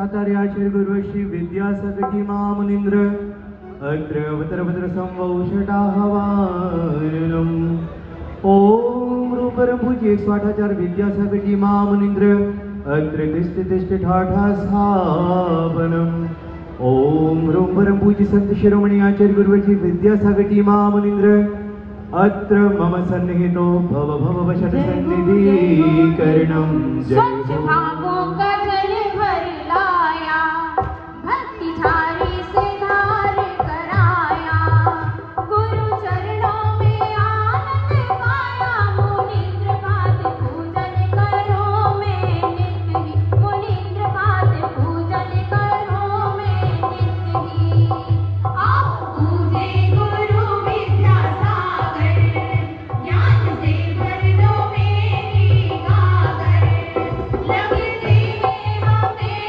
स्वाधाचार्याचार्य गुरुश्री विद्यासागर मुनीन्द्र अत्र अवतरभद्र संवौषधाहवानम् ओम रूपरं पूज्य स्वाधाचार्य विद्यासागर मुनीन्द्र अत्र तिष्ठ ठाठा स्थापनम् ओम रूपरं पूज्य संत शिरोमणि आचार्य गुरुश्री विद्यासागर मुनीन्द्र अत्र मम सन्निहितो भव भव वशट सन्निधिकरणं स्वच्छ भावों का जल भर लाया भक्ति झारी से धार कराया गुरु चरणों में आनंद पाया मुनीन्द्र पाद पूजन करो मैं नित्य ही मुनीन्द्र पाद पूजन करो मैं नित्य ही आओ पूजे गुरु विद्यासागर ज्ञान से भर दो मेरी गागर लगते हैं हमें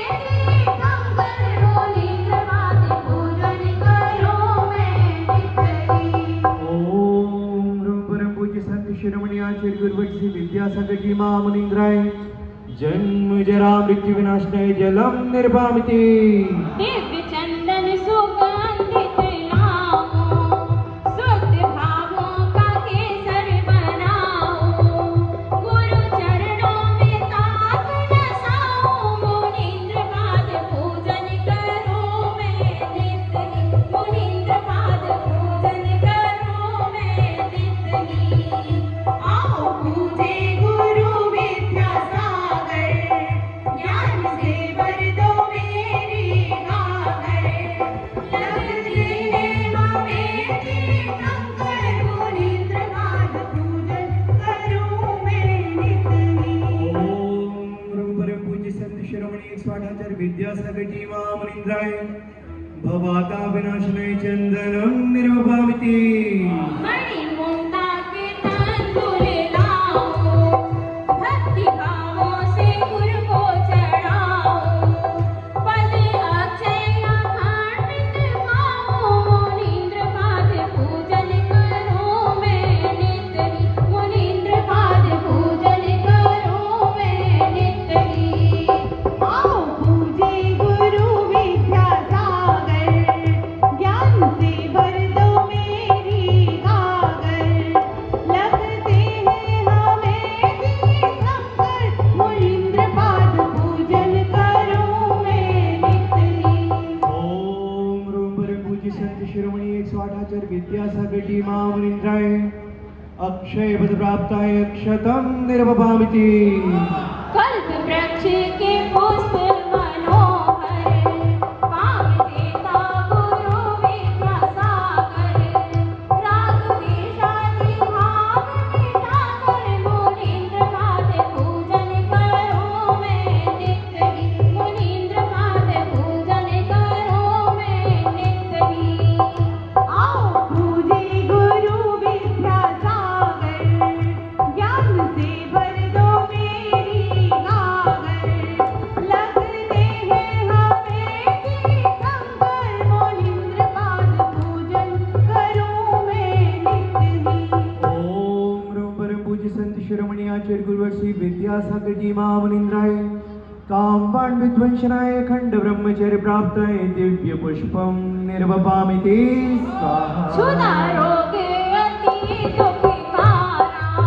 दीपंकर मुनीन्द्र पाद पूजन करो मैं नित्य ही ओम रूपरं पूज्य संत शिरोमणि आचार्य गुरुश्री विद्यासागर मुनीन्द्राय जन्म जरा मृत्यु विनाशनाय जलम निर्वामिति दिव्य चंदन सुगंधित लाओ शुद्ध भावों का केसर बनाओ गुरु चरणों में ताक नसाओ मुनीन्द्र पाद पूजन करो मैं नित्य ही मुनीन्द्र पाद पूजन करो मैं नित्य ही आओ पूजे गुरु विद्यासागर ज्ञान से भर दो मेरी गागर लगते हैं हमें दीपंकर मुनीन्द्र पाद पूजन करो मैं नित्य ही ओम रूपरं पूज्य संत शिरोमणि स्वाधाचार्य विद्यासागर मुनीन्द्राय भवाता विनाशनाय चंदनं निर्वभामिति मणि मुक्ता के तंदुल लाओ भक्ति भावों से गुरु को चढ़ाओ पद अक्षय अखंडित पाओ मुनीन्द्र पाद पूजन करो मैं नित्य ही मुनीन्द्र पाद पूजन करो मैं नित्य ही आओ पूजे गुरु विद्यासागर ज्ञान से भर दो मेरी गागर लगते हैं हमें दीपंकर मुनीन्द्र पाद पूजन करो मैं नित्य ही ओम रूपरं पूज्य संत शिरोमणि स्वाधाचार्य विद्यासागर मुनीन्द्राय अक्षय पद प्राप्ताय अक्षतं निर्वभामिति कल्प वृक्ष के पुष्प मनोहर काम देता गुरु विद्यासागर राग देशादि भाव मिटाकर मुनीन्द्र पाद पूजन करो मैं नित्य ही मुनीन्द्र पाद पूजन करो मैं नित्य ही आओ पूजे गुरु विद्यासागर ज्ञान से भर दो मेरी गागर लगते हैं हमें दीपंकर मुनीन्द्र पाद पूजन करो मैं नित्य ही ओम रूपरं पूज्य संत शिरोमणि आचार्य गुरुश्री विद्यासागर मुनीन्द्राय कामवान विध्वंसनाय खंड ब्रह्मचर्य प्राप्ताय दिव्य पुष्पं निर्वपामिति स्वाहा छुदा रोग अति दुखकारा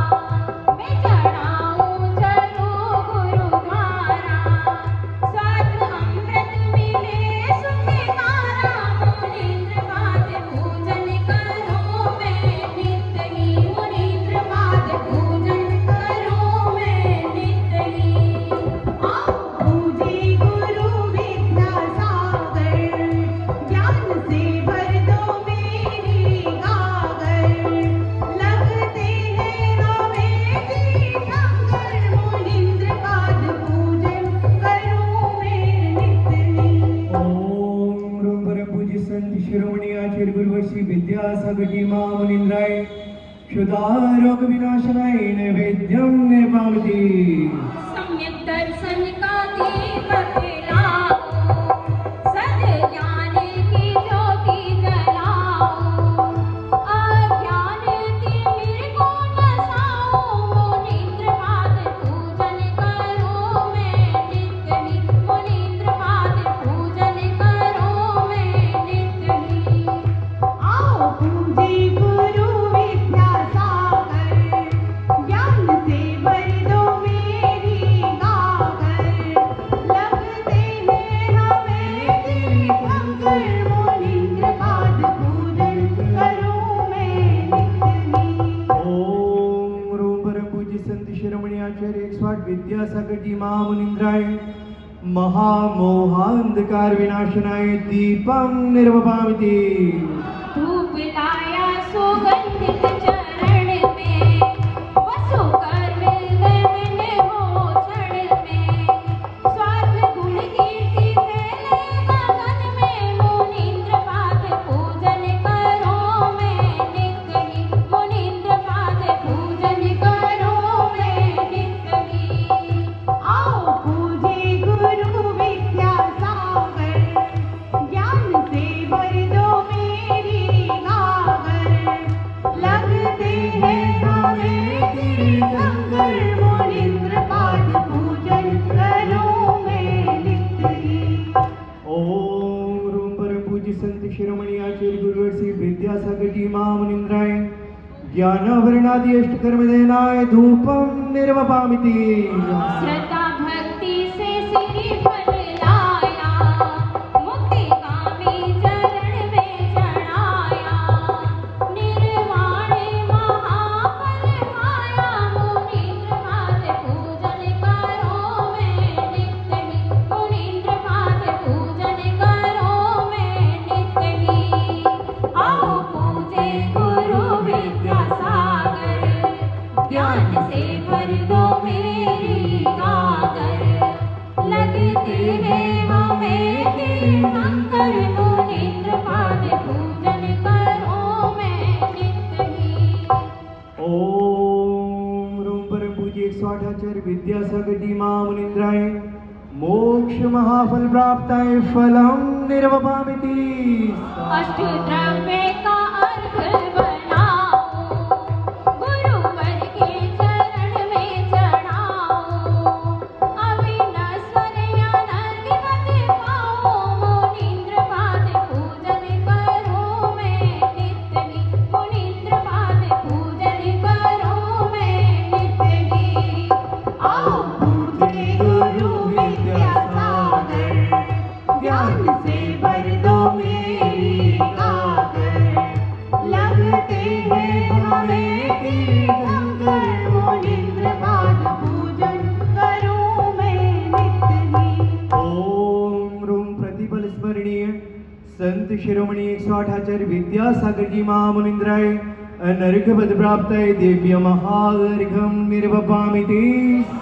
मैं चढ़ाऊं चलो गुरु द्वारा स्वाद अमृत मिले सुखकारा मुनीन्द्र पाद पूजन करो मैं नित्य ही मुनीन्द्र पाद पूजन करो मैं नित्य ही आओ पूजे गुरु विद्यासागर ज्ञान से भर दो मेरी गागर लगते हैं हमें दीपंकर मुनीन्द्र पाद पूजन करो मैं नित्य ही ओम रूपरं पूज्य संत शिरोमणि आचार्य गुरुश्री विद्यासागर मुनीन्द्राय क्षुधारोग विनाशनाय नैवेद्यं निर्वामिति सम्यक दर्शन का दीपक लाओ सद ज्ञान की ज्योति जलाओ अज्ञान की मिर को नसाओ मुनीन्द्र पाद पूजन करो मैं नित्य ही मुनीन्द्र पाद संत शिरोमणी आचार्य 108 विद्यासागर जी महामुनींद्राय महामोहांधकार विनाशनाय दीपं निर्वपामिति। धूप लाया सुगंधित चरण में, वसु कर हृदय में हो क्षण में। स्वार्थ गुण कीर्ति फैले गगन में, मुनींद्र पाद पूजन करो मैं नित्य ही। मुनींद्र पाद पूजन करो मैं नित्य ही। आओ पूजे गुरु विद्यासागर, ज्ञान से भर दो मेरी गागर। लगते हैं हमें तीर्थंकर, मुनींद्र पाद पूजन करो मैं नित्य ही। ओम रूम परम पूज्य संत शिरोमणि आचार्य गुरुवर श्री विद्यासागर जी महामुनींद्राय ज्ञानावरणादि अष्टकर्म देनाय धूपं निर्वपामिति। श्रद्धा भक्ति से सिरि फल लाया, मुक्ति कामी चरण में चढ़ाया। निर्वाण महाफल पाया, मुनींद्र पाद पूजन करो मैं नित्य ही। मुनींद्र पाद पूजन करो मैं नित्य ही। आओ पूजे गुरु विद्यासागर, ज्ञान से भर दो मेरी गागर। लगते हैं हमें तीर्थंकर, मुनींद्र पाद पूजन करो मैं नित्य ही। ओम रूम परम पूज्य 108 आचार्य विद्यासागर जी महामुनींद्राय मोक्ष महाफल प्राप्ताय फलम निर्वपामिति। अष्टद्रव्य का अर्घ बनाओ, गुरुवर के चरण में चढ़ाओ। अविनश्वर अनर्घ्य पाओ, मुनींद्र पाद पूजन करो मैं नित्य ही। मुनींद्र पाद पूजन करो मैं नित्य ही। आओ पूजे गुरु विद्यासागर, ज्ञान से भर दो मेरी गागर। लगते हैं हमें तीर्थंकर, मुनींद्र पाद पूजन करो मैं नित्य ही। ओम रूम प्रतिपल स्मरणीय संत शिरोमणि 108 आचार्य विद्यासागर जी महामुनींद्राय अनर्घ्यपद प्राप्ताय दिव्य महार्घ्यं निर्वपामिति।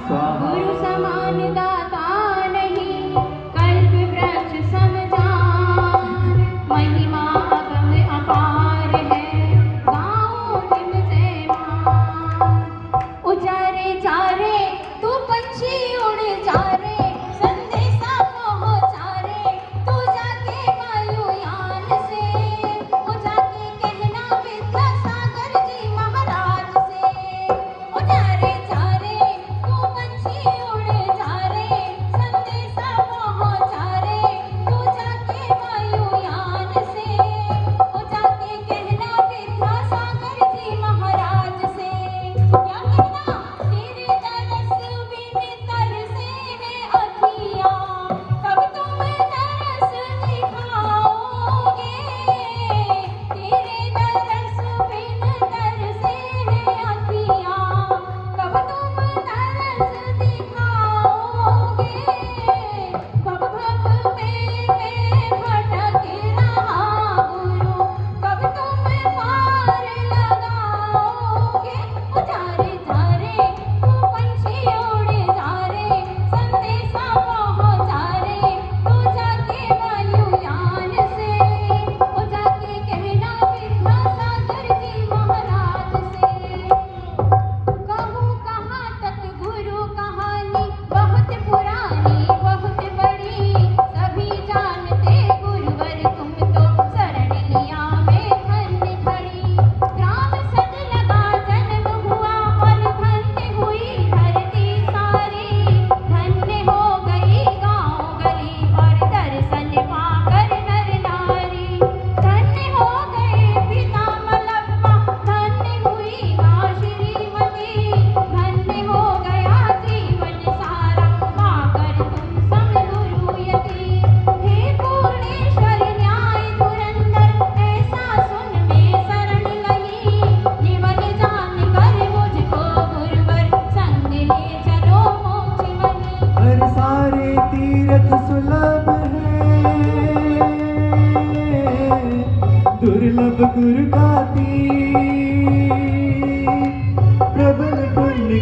स्वाहा। गुरु समान दाता नहीं, कल्प वृक्ष सम जान। महिमा अगम अपार है, गाओ निम जय मान। उजारे जा रे तू पंछी उड़ जा रे, संदेशा पहुंचा रे तू जाके वायुयान से। ओ जाके कहना विद्यासागर जी महाराज से। उजारे जा रे तू पंछी उड़ जा रे,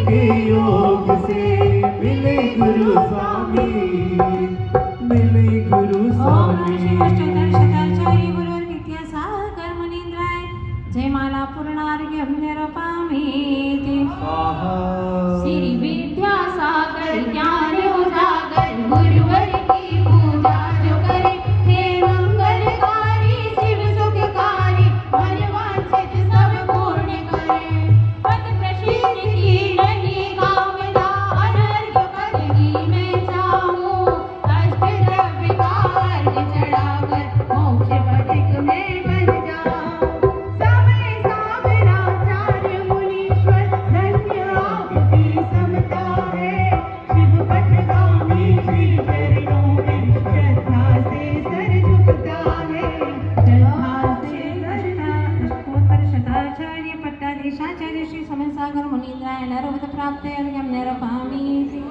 के योग से मिले गुरु स्वामी, मिले गुरु ओम स्वामी। नमः शिवाय शताचार्य गुरुवर विद्यासागर मुनींद्राय जय माला पूर्णार्घ्यं निरपामीति स्वाहा। श्री विद्यासागर ज्ञान उजागर गुरुवर की पूजा जो करे हे मंगलकारी शिव सुखकारी मन वांछित सब पूर्ण करे। पद प्रसिद्ध की नहीं कामना अनर्घ्य पद की मैं चाहूं अष्ट द्रव्य का अर्घ चढ़ाकर मोक्ष पथिक में बन जाऊं। समय सागराचार्य मुनीश्वर धन्य आपकी समता है। शिव पथगामी श्री चरणों में श्रद्धा से सर झुकता है। श्रद्धा से स्तोत्र शताचार्य पट्टाधीशाचार्य श्री समन सागर मुनींद्राय नरोपत प्राप्त अर्घ्यं निरपामीति।